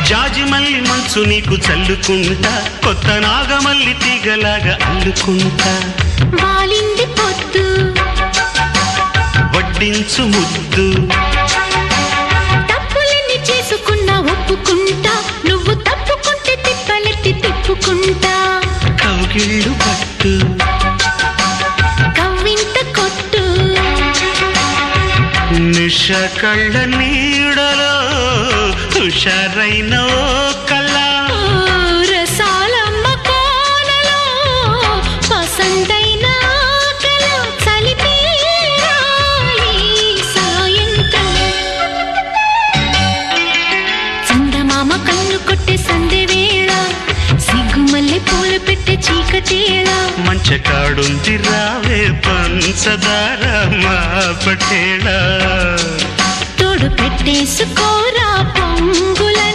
జాజి మల్లి మంచు నీకు చల్లుకుంటా, కొత్త నాగమల్లి తీగలాగా అల్లుకుంటా. వాలింది పొద్దు వడ్డించు ముద్దు, తప్పులన్నీ చేసుకున్నా ఒప్పుకుంటా, నువ్వు తప్పుకుంటే తిప్పలెత్తి తిప్పుకుంటా. కౌగిళ్ళు పట్టు కవ్వింత కొట్టు, నిష కళ్ళ నీడలో హుషారైన ఓ కళ. రసాలమ్మ కోనలో పసందైన కళ. చలిపేరాలి సాయంత్రం, చందమామ కన్ను కొట్టే సందె వేళ, సిగ్గుమల్లె పూలు పెట్టే చీకటేళ. మంచకాడుంది రావే పంచదార మా పటేళ, తోడు పెట్టేసుకోరా పొంగుల